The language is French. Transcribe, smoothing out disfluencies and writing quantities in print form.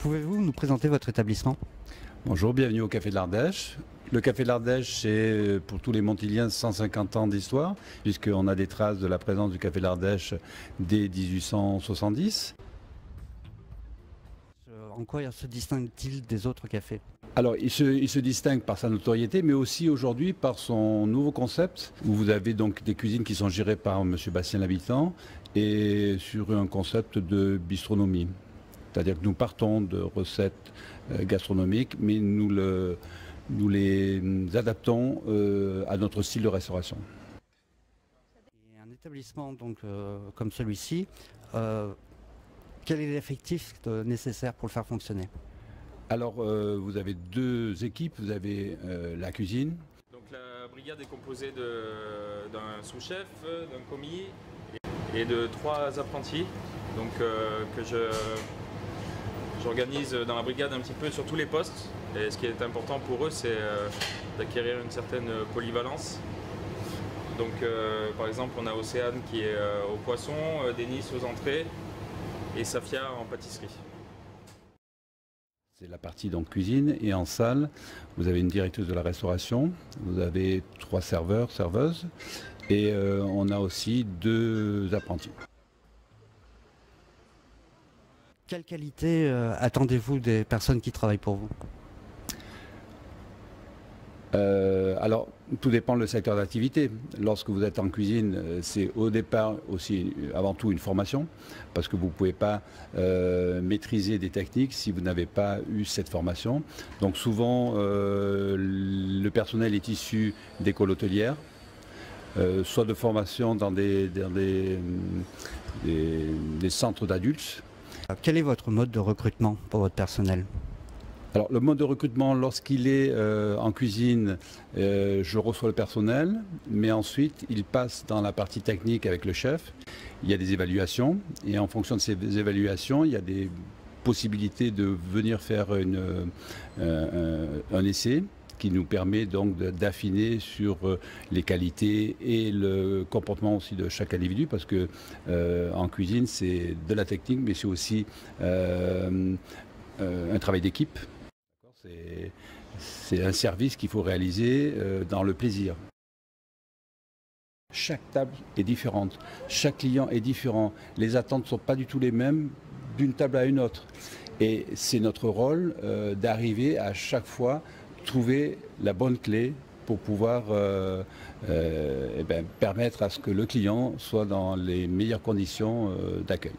Pouvez-vous nous présenter votre établissement? Bonjour, bienvenue au Café de l'Ardèche. Le Café de l'Ardèche, c'est pour tous les Montiliens 150 ans d'histoire, puisqu'on a des traces de la présence du Café de l'Ardèche dès 1870. En quoi se distingue-t-il des autres cafés? Alors, il se distingue par sa notoriété, mais aussi aujourd'hui par son nouveau concept, où vous avez donc des cuisines qui sont gérées par M. Bastien L'Habitant, et sur un concept de bistronomie. C'est-à-dire que nous partons de recettes gastronomiques, mais nous les adaptons à notre style de restauration. Et un établissement donc, comme celui-ci, quel est l'effectif nécessaire pour le faire fonctionner? Alors, vous avez deux équipes. Vous avez la cuisine. Donc la brigade est composée d'un sous-chef, d'un commis et de 3 apprentis. Donc que j'organise dans la brigade un petit peu sur tous les postes. Et ce qui est important pour eux, c'est d'acquérir une certaine polyvalence. Donc par exemple, on a Océane qui est au poisson, Denis aux entrées et Safia en pâtisserie. C'est la partie donc cuisine, et en salle, vous avez une directrice de la restauration, vous avez 3 serveurs, serveuses, et on a aussi 2 apprentis. Quelle qualité attendez-vous des personnes qui travaillent pour vous? Alors, tout dépend du secteur d'activité. Lorsque vous êtes en cuisine, c'est au départ aussi, avant tout, une formation, parce que vous ne pouvez pas maîtriser des techniques si vous n'avez pas eu cette formation. Donc souvent, le personnel est issu d'écoles hôtelières, soit de formation dans des centres d'adultes. Quel est votre mode de recrutement pour votre personnel? Alors, le mode de recrutement, lorsqu'il est en cuisine, je reçois le personnel, mais ensuite, il passe dans la partie technique avec le chef. Il y a des évaluations, et en fonction de ces évaluations, il y a des possibilités de venir faire un essai qui nous permet donc d'affiner sur les qualités et le comportement aussi de chaque individu, parce que en cuisine, c'est de la technique, mais c'est aussi un travail d'équipe. C'est un service qu'il faut réaliser dans le plaisir. Chaque table est différente, chaque client est différent. Les attentes ne sont pas du tout les mêmes d'une table à une autre. Et c'est notre rôle d'arriver à chaque fois trouver la bonne clé pour pouvoir permettre à ce que le client soit dans les meilleures conditions d'accueil.